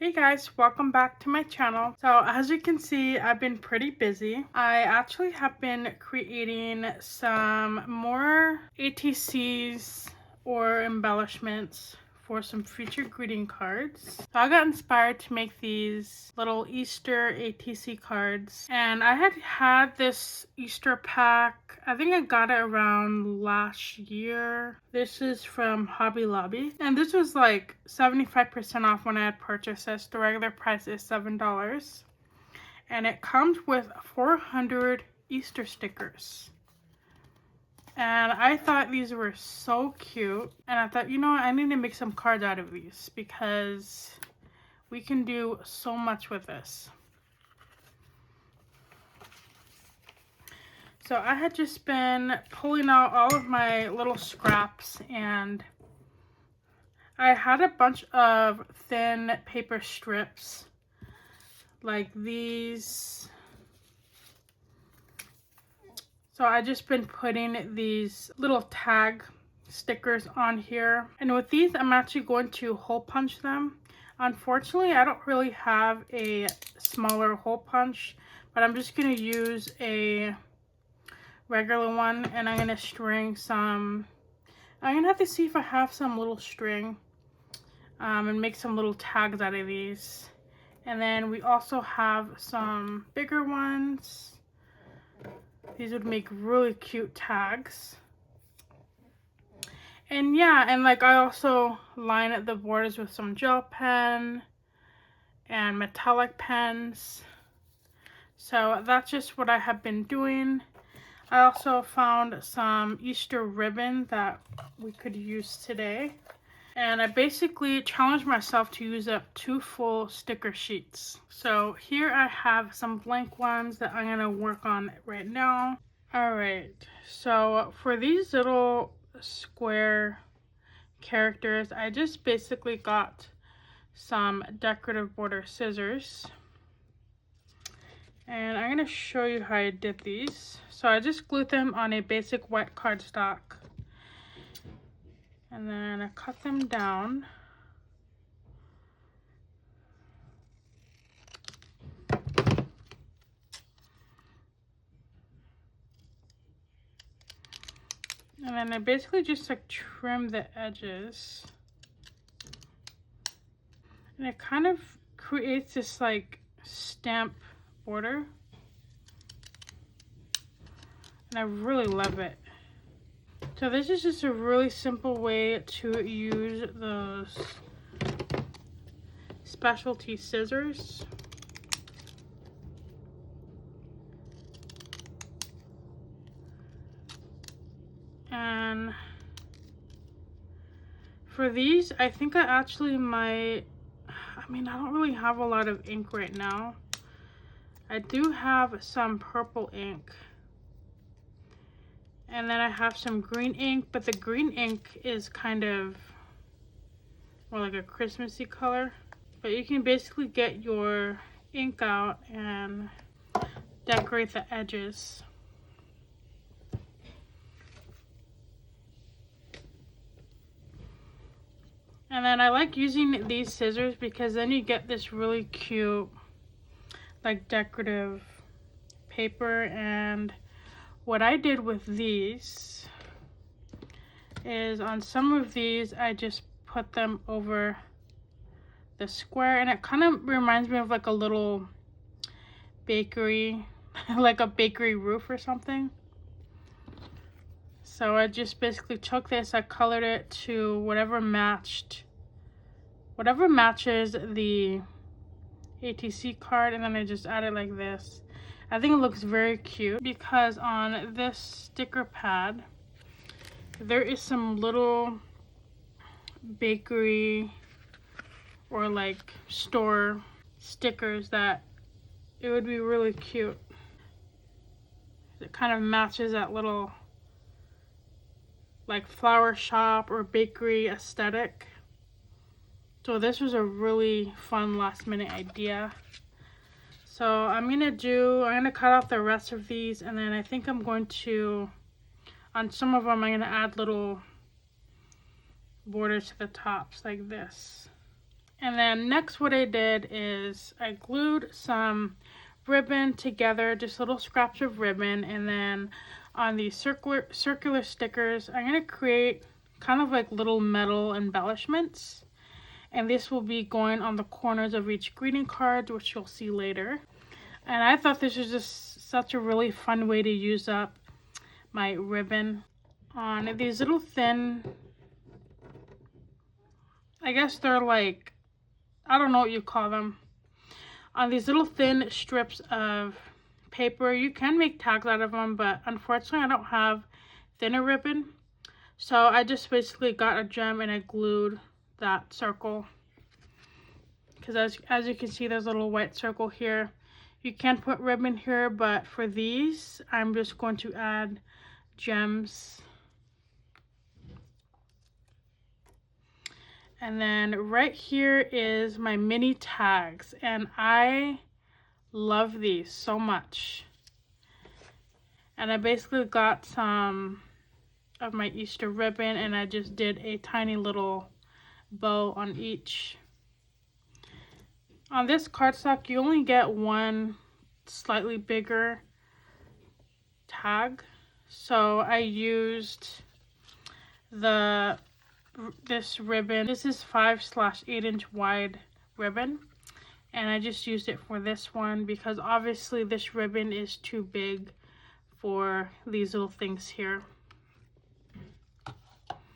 Hey guys, welcome back to my channel. So as you can see, I've been pretty busy. I actually have been creating some more ATCs or embellishments for some future greeting cards. So I got inspired to make these little Easter ATC cards, and I had this Easter pack. I think I got it around last year. This is from Hobby Lobby, and this was like 75% off when I had purchased this. The regular price is $7, and it comes with 400 Easter stickers. And I thought these were so cute, and I thought, you know what, I need to make some cards out of these because we can do so much with this. So I had just been pulling out all of my little scraps, and I had a bunch of thin paper strips like these. So I just been putting these little tag stickers on here. And with these, I'm actually going to hole punch them. Unfortunately, I don't really have a smaller hole punch, but I'm just going to use a regular one, and I'm going to string some. I'm going to have to see if I have some little string and make some little tags out of these. And then we also have some bigger ones. These would make really cute tags. And yeah, and like I also line the borders with some gel pen and metallic pens. So that's just what I have been doing. I also found some Easter ribbon that we could use today. And I basically challenged myself to use up 2 full sticker sheets. So here I have some blank ones that I'm gonna work on right now. Alright, so for these little square characters, I just basically got some decorative border scissors. And I'm gonna show you how I did these. So I just glued them on a basic white cardstock. And then I cut them down. And then I basically just like trim the edges. And it kind of creates this like stamp border. And I really love it. So this is just a really simple way to use those specialty scissors. And for these, I think I actually might, I don't really have a lot of ink right now. I do have some purple ink. And then I have some green ink, but the green ink is kind of more like a Christmassy color. But you can basically get your ink out and decorate the edges. And then I like using these scissors because then you get this really cute like decorative paper. And what I did with these is on some of these I just put them over the square, and it kind of reminds me of like a little bakery like a bakery roof or something. So I just basically took this, I colored it to whatever matches the ATC card, and then I just added like this. I think it looks very cute because on this sticker pad there is some little bakery or like store stickers that it would be really cute. It kind of matches that little like flower shop or bakery aesthetic. So this was a really fun last minute idea. So I'm gonna cut off the rest of these, and then I think I'm going to, on some of them I'm gonna add little borders to the tops like this. And then next what I did is I glued some ribbon together, just little scraps of ribbon, and then on these circular stickers, I'm going to create kind of like little metal embellishments. And this will be going on the corners of each greeting card, which you'll see later. And I thought this was just such a really fun way to use up my ribbon on these little thin, I guess they're like, I don't know what you call them, on these little thin strips of paper. You can make tags out of them, but unfortunately I don't have thinner ribbon. So I just basically got a gem and I glued that circle. Because as you can see, there's a little white circle here. You can put ribbon here, but for these, I'm just going to add gems. And then right here is my mini tags, and I love these so much. And I basically got some of my Easter ribbon, and I just did a tiny little bow on each. On this cardstock, you only get one slightly bigger tag, so I used this ribbon. This is 5/8 inch wide ribbon, and I just used it for this one because obviously this ribbon is too big for these little things here.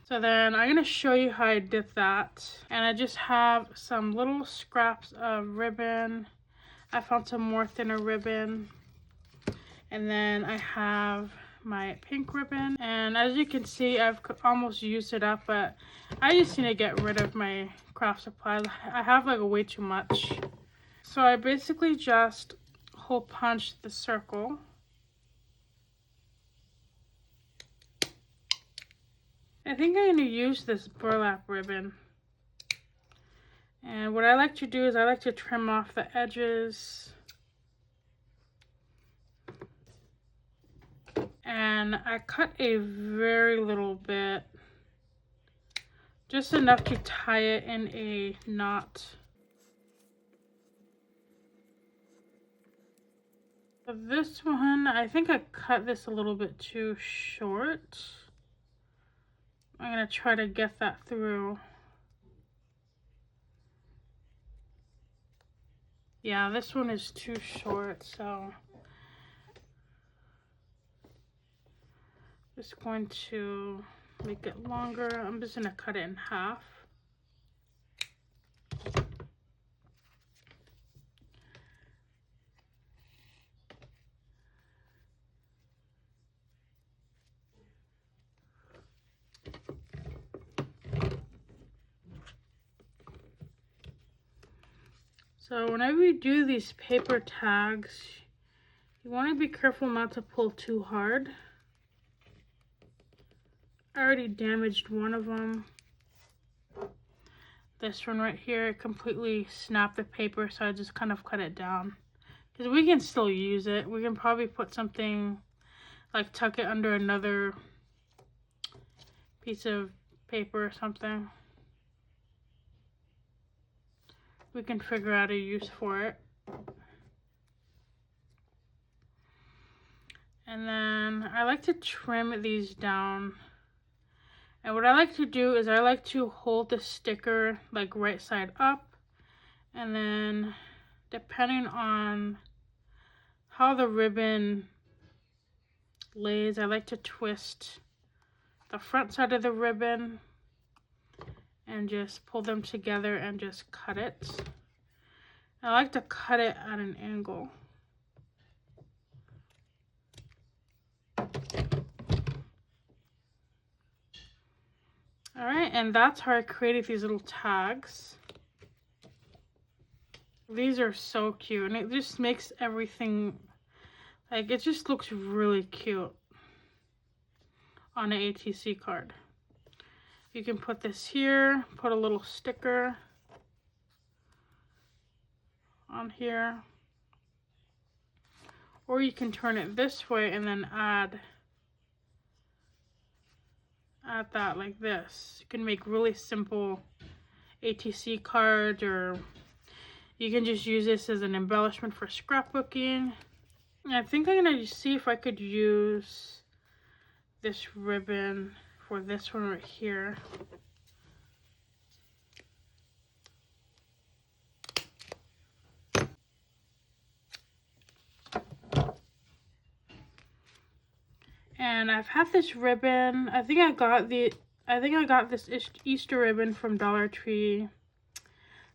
So then I'm going to show you how I did that. And I just have some little scraps of ribbon. I found some more thinner ribbon. And then I have my pink ribbon. And as you can see, I've almost used it up, but I just need to get rid of my craft supplies. I have like way too much. So I basically just hole punched the circle. I think I'm going to use this burlap ribbon. And what I like to do is I like to trim off the edges. And I cut a very little bit, just enough to tie it in a knot. For this one, I think I cut this a little bit too short. I'm going to try to get that through. Yeah, this one is too short, so just going to make it longer. I'm just going to cut it in half. So whenever you do these paper tags, you want to be careful not to pull too hard. I already damaged one of them. This one right here, it completely snapped the paper, so I just kind of cut it down. Because we can still use it. We can probably put something, like tuck it under another piece of paper or something. We can figure out a use for it. And then I like to trim these down. And what I like to do is I like to hold the sticker like right side up. And then depending on how the ribbon lays, I like to twist the front side of the ribbon and just pull them together and just cut it. I like to cut it at an angle. Alright, and that's how I created these little tags. These are so cute, and it just makes everything, like, it just looks really cute on an ATC card. You can put this here, put a little sticker on here, or you can turn it this way and then add that like this. You can make really simple ATC cards, or you can just use this as an embellishment for scrapbooking. I think I'm gonna see if I could use this ribbon for this one right here. And I've had this ribbon. I think I got this Easter ribbon from Dollar Tree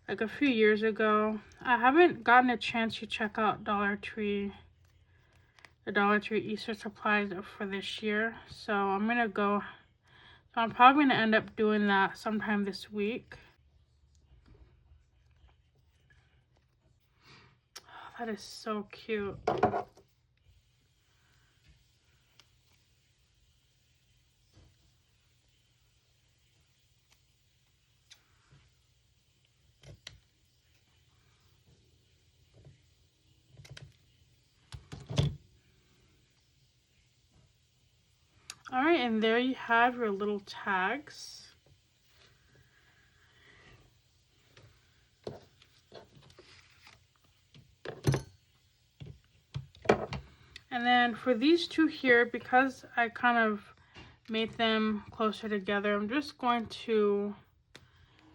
like a few years ago. I haven't gotten a chance to check out the Dollar Tree Easter supplies for this year. So I'm probably gonna end up doing that sometime this week. Oh, that is so cute. All right, and there you have your little tags. And then for these two here, because I kind of made them closer together, I'm just going to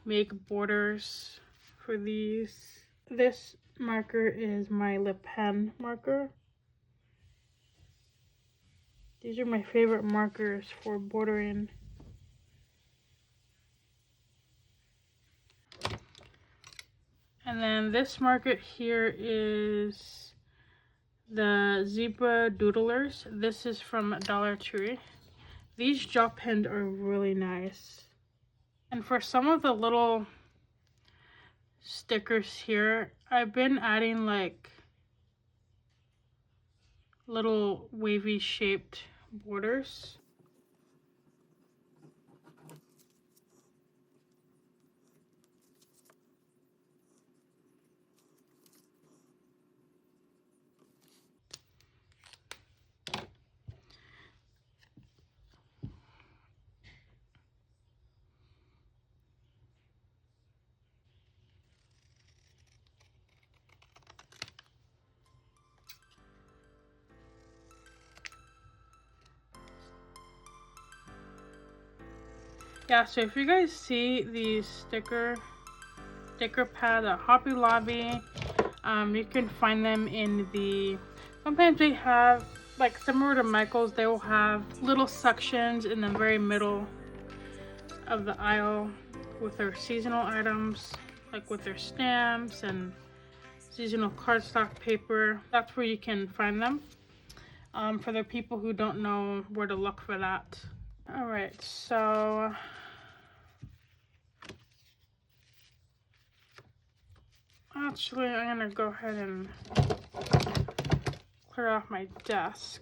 make borders for these. This marker is my lip pen marker. These are my favorite markers for bordering. And then this marker here is the Zebra Doodlers. This is from Dollar Tree. These gel pens are really nice. And for some of the little stickers here, I've been adding like little wavy shaped borders. Yeah, so if you guys see these sticker pads at Hobby Lobby, you can find them in sometimes they have, like similar to Michael's, they will have little sections in the very middle of the aisle with their seasonal items, like with their stamps and seasonal cardstock paper. That's where you can find them, for the people who don't know where to look for that. Alright, so actually I'm gonna go ahead and clear off my desk.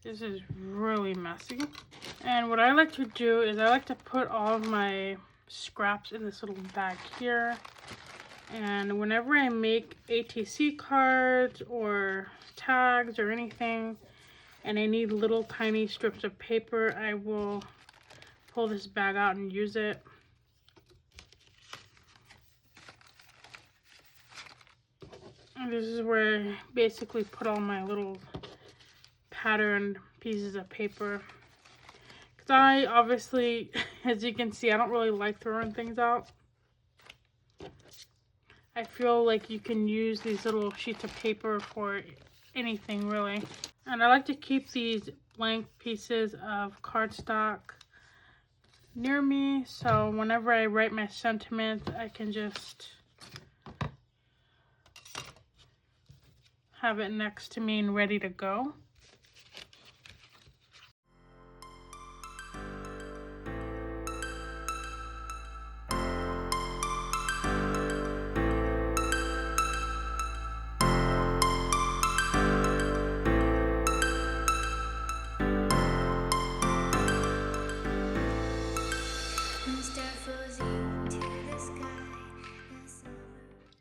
This is really messy. And what I like to do is I like to put all of my scraps in this little bag here. And whenever I make ATC cards or tags or anything, and I need little tiny strips of paper, I will pull this bag out and use it. And this is where I basically put all my little patterned pieces of paper. Because I obviously, as you can see, I don't really like throwing things out. I feel like you can use these little sheets of paper for anything really. And I like to keep these blank pieces of cardstock near me, so whenever I write my sentiment, I can just have it next to me and ready to go.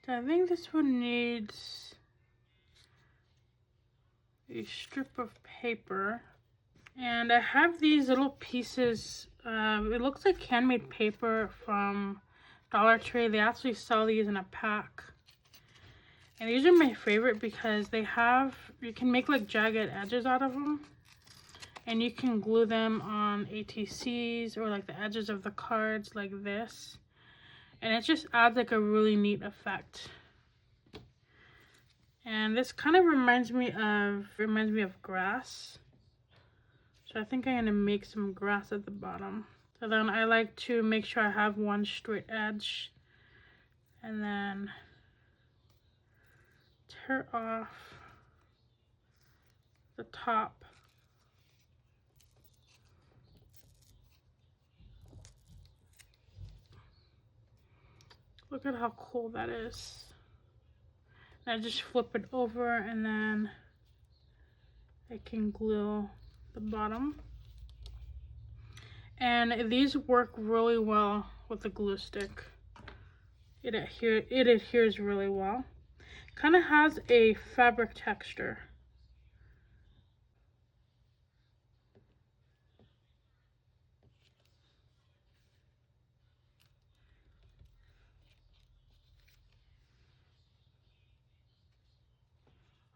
So I think this one needs a strip of paper. And I have these little pieces, it looks like handmade paper from Dollar Tree. They actually sell these in a pack. And these are my favorite because they have, you can make like jagged edges out of them. And you can glue them on ATCs or like the edges of the cards like this. And it just adds like a really neat effect. And this kind of reminds me of grass. So I think I'm gonna make some grass at the bottom. So then I like to make sure I have one straight edge and then tear off the top. Look at how cool that is. And I just flip it over and then I can glue the bottom. And these work really well with the glue stick. It adheres really well. Kind of has a fabric texture.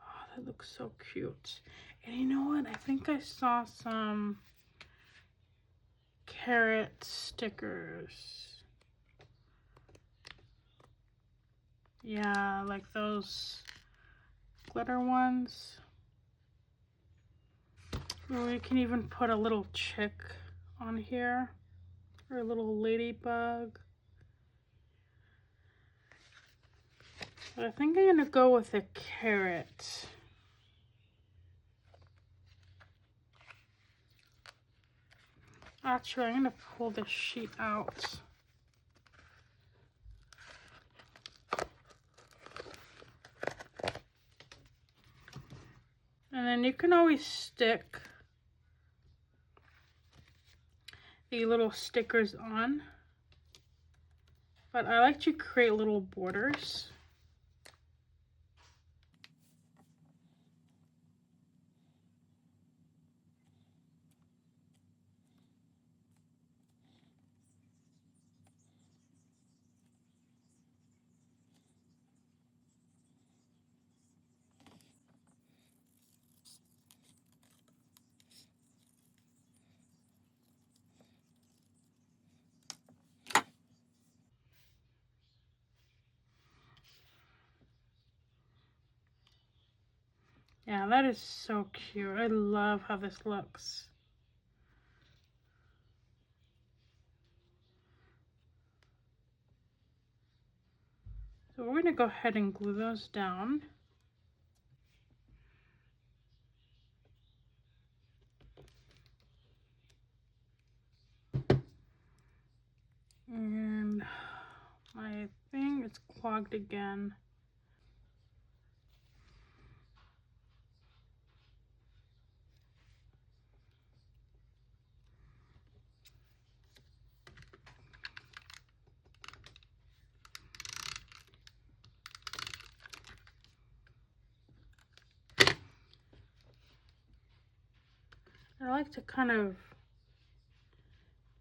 Oh, that looks so cute. And you know what? I think I saw some carrot stickers. Yeah, like those glitter ones. Or you can even put a little chick on here. Or a little ladybug. But I think I'm gonna go with a carrot. Actually, I'm gonna pull this sheet out. And then you can always stick the little stickers on. But I like to create little borders. Yeah, that is so cute. I love how this looks. So we're gonna go ahead and glue those down. And my thing is clogged again. I like to kind of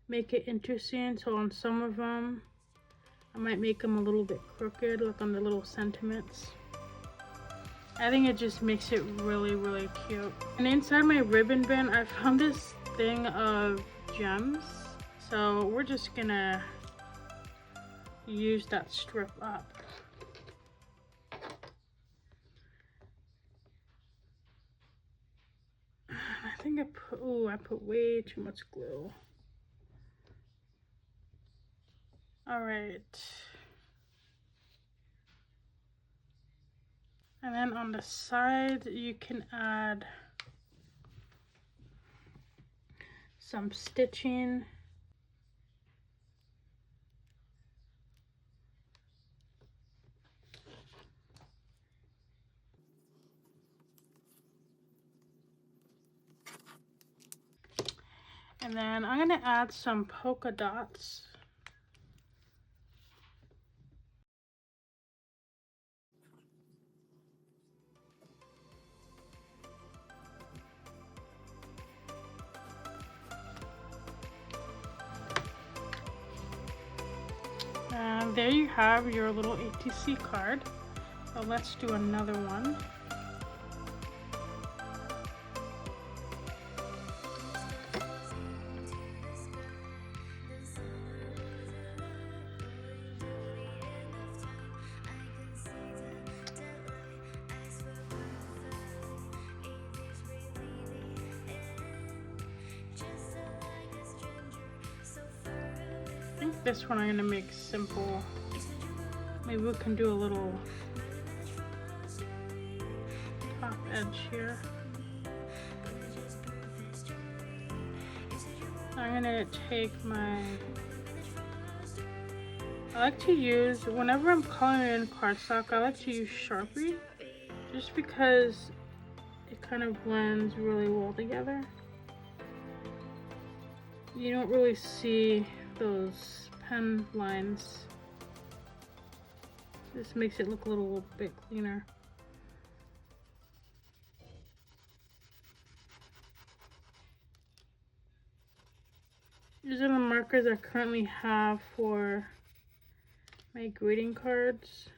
make it interesting, so on some of them I might make them a little bit crooked, like on the little sentiments. I think it just makes it really, really cute. And inside my ribbon bin, I found this thing of gems. So we're just gonna use that strip up. I think I put way too much glue. All right. And then on the side, you can add some stitching. And then I'm gonna add some polka dots. there you have your little ATC card. So let's do another one. I think this one I'm gonna make simple. Maybe we can do a little top edge here. I'm gonna take my, I like to use, whenever I'm coloring in cardstock, I like to use Sharpie just because it kind of blends really well together. You don't really see those pen lines. This makes it look a little bit cleaner. These are the markers I currently have for my greeting cards.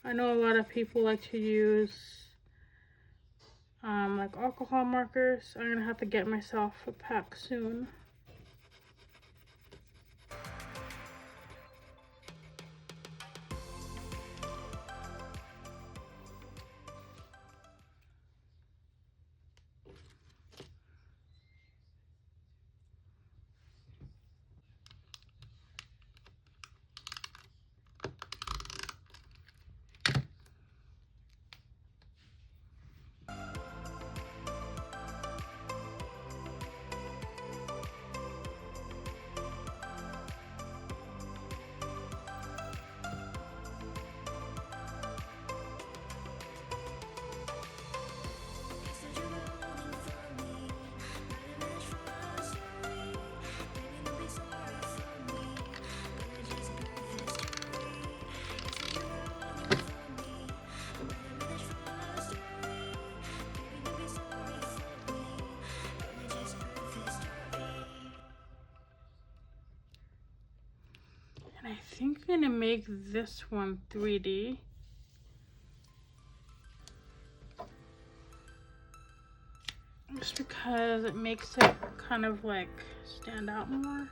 I know a lot of people like to use like alcohol markers. I'm gonna have to get myself a pack soon. And I think I'm gonna make this one 3D. Just because it makes it kind of like stand out more.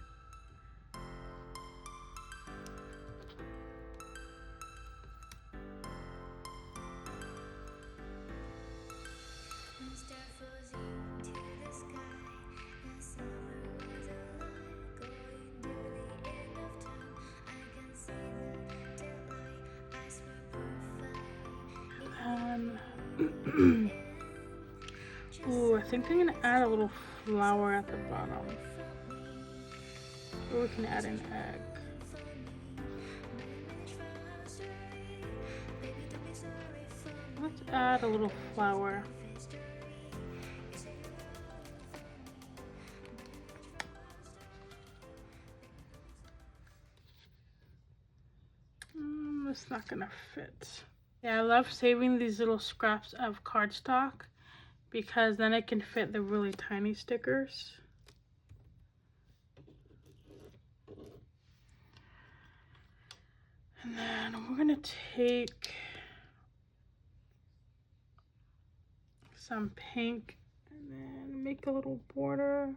Ooh, I think I'm gonna add a little flower at the bottom. Or we can add an egg. Let's add a little flower. It's not gonna fit. Yeah, I love saving these little scraps of cardstock because then it can fit the really tiny stickers. And then we're gonna take some pink and then make a little border.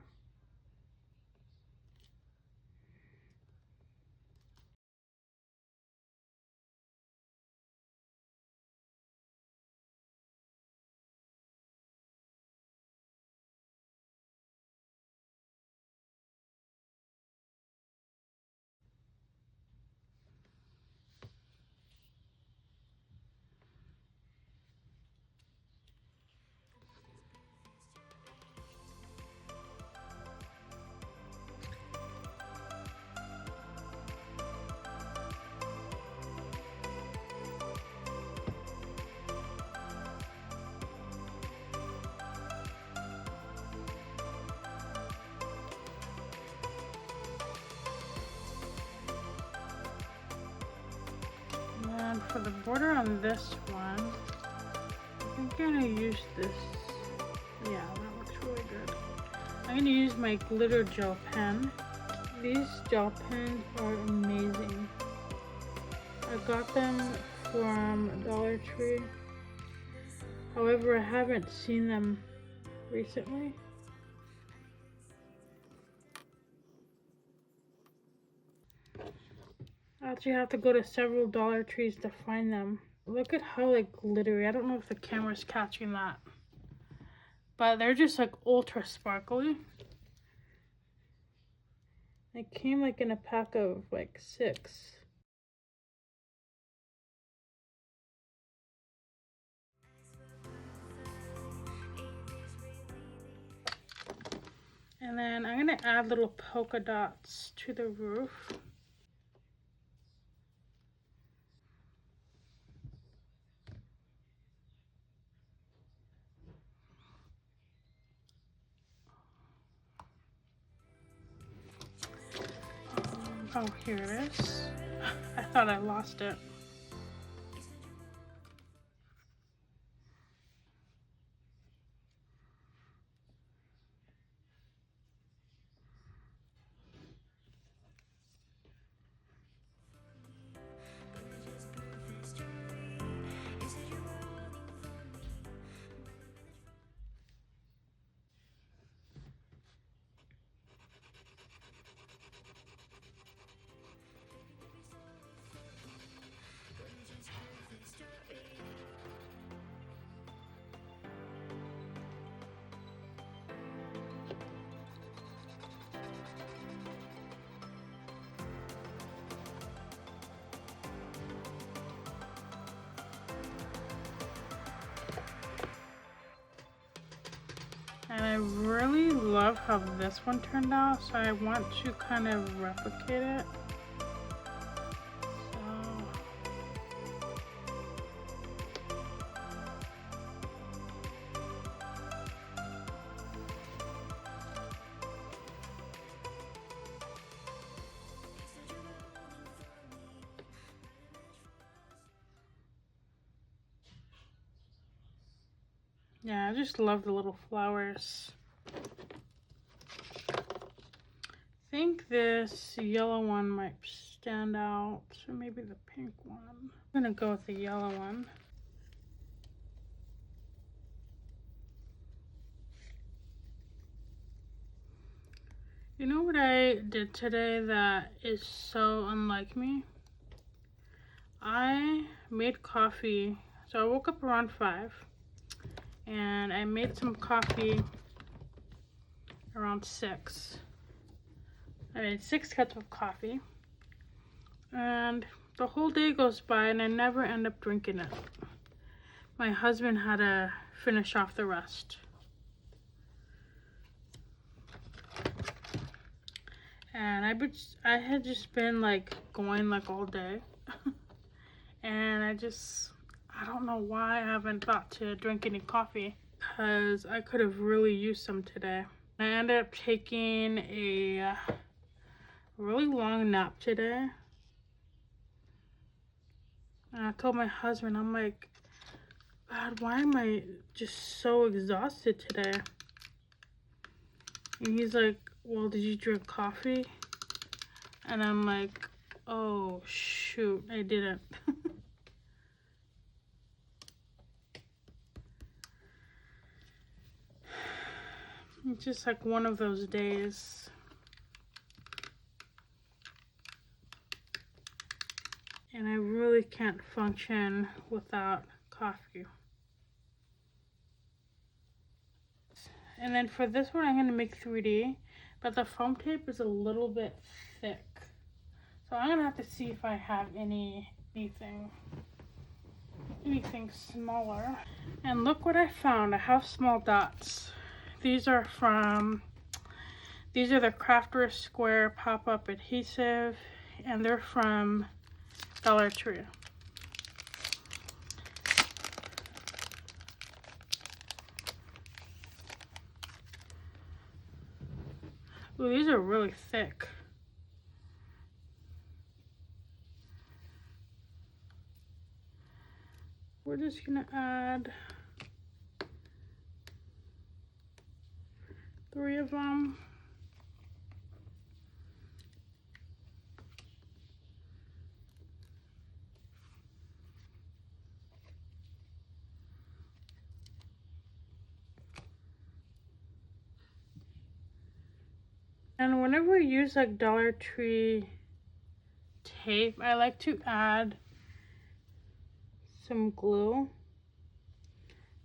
And for the border on this one, I think I'm gonna use this. Yeah, that looks really good. I'm gonna use my glitter gel pen These gel pens are amazing. I got them from Dollar Tree. However, I haven't seen them recently. I actually have to go to several Dollar Trees to find them. Look at how like glittery. I don't know if the camera's catching that. But they're just like ultra sparkly. It came like in a pack of like 6. And then I'm gonna add little polka dots to the roof. Oh, here it is. I thought I lost it. And I really love how this one turned out, so I want to kind of replicate it. Yeah, I just love the little flowers. I think this yellow one might stand out, so maybe the pink one. I'm gonna go with the yellow one. You know what I did today that is so unlike me? I made coffee. So I woke up around 5 and I made some coffee around 6. I made 6 cups of coffee, and the whole day goes by and I never end up drinking it. My husband had to finish off the rest. And I had just been like going like all day. And I don't know why I haven't thought to drink any coffee, because I could have really used some today. I ended up taking a really long nap today. And I told my husband, I'm like, God, why am I just so exhausted today? And he's like, well, did you drink coffee? And I'm like, oh shoot, I didn't. It's just like one of those days. And I really can't function without coffee. And then for this one, I'm going to make 3D, but the foam tape is a little bit thick. So I'm going to have to see if I have anything smaller. And look what I found. I have small dots. These are the Crafters Square pop-up adhesive, and they're from Dollar Tree. Ooh, these are really thick. We're just gonna add 3 of them. And whenever we use like Dollar Tree tape, I like to add some glue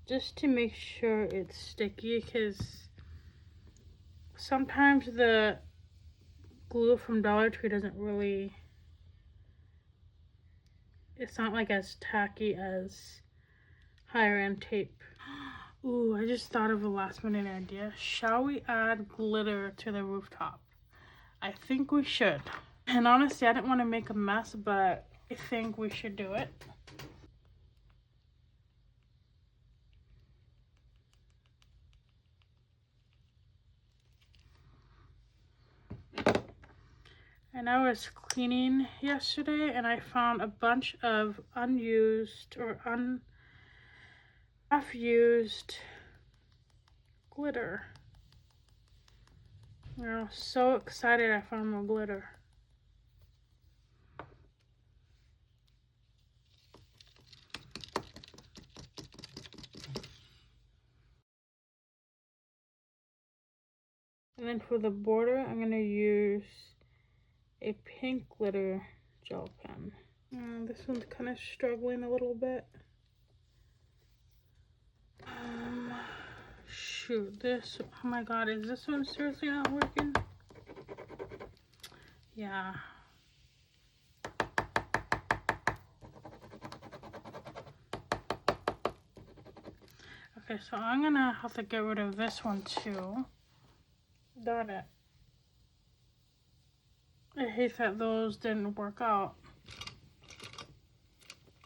just to make sure it's sticky, because sometimes the glue from Dollar Tree doesn't really, it's not like as tacky as higher end tape. Ooh, I just thought of a last minute idea. Shall we add glitter to the rooftop? I think we should. And honestly, I didn't want to make a mess, but I think we should do it. And I was cleaning yesterday and I found a bunch of unused or half-used glitter. You know, so excited I found more glitter. And then for the border, I'm going to use a pink glitter gel pen. This one's kind of struggling a little bit. Shoot, this, oh my god, is this one seriously not working? Yeah. Okay, so I'm gonna have to get rid of this one too. Darn it. I hate that those didn't work out.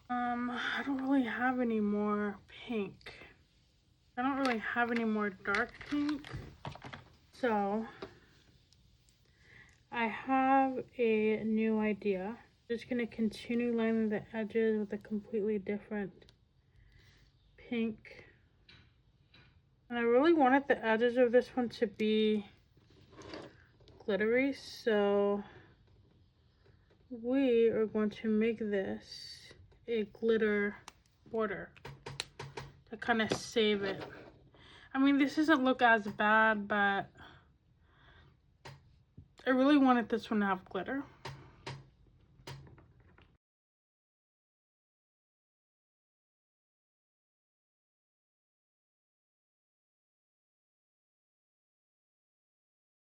I don't really have any more pink. I don't really have any more dark pink. So, I have a new idea. Just gonna continue lining the edges with a completely different pink. And I really wanted the edges of this one to be glittery, so we are going to make this a glitter border to kind of save it. I mean, this doesn't look as bad, but I really wanted this one to have glitter.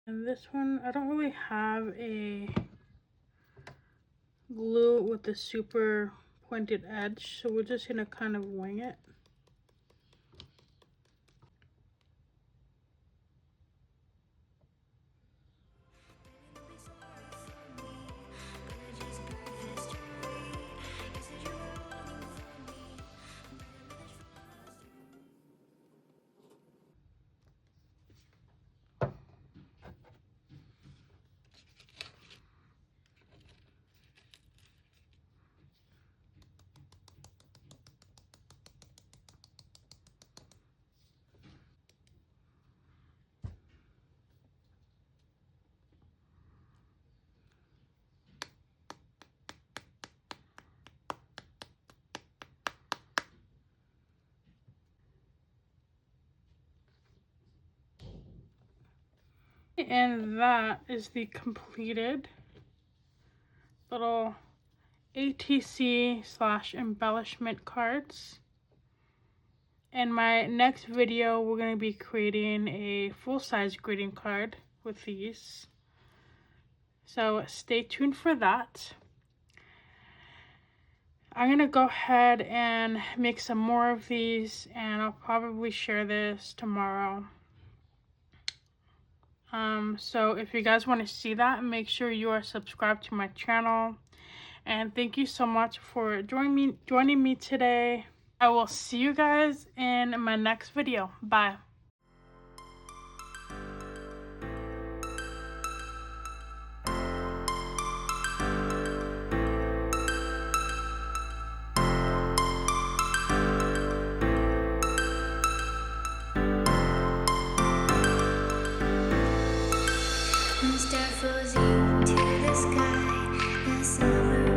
And this one, I don't really have a glue with a super pointed edge, so we're just gonna kind of wing it. And that is the completed little ATC/embellishment cards. In my next video, we're going to be creating a full-size greeting card with these. So stay tuned for that. I'm going to go ahead and make some more of these, and I'll probably share this tomorrow. So if you guys want to see that, make sure you are subscribed to my channel. And thank you so much for joining me today. I will see you guys in my next video. Bye. Start floating to the sky, the summer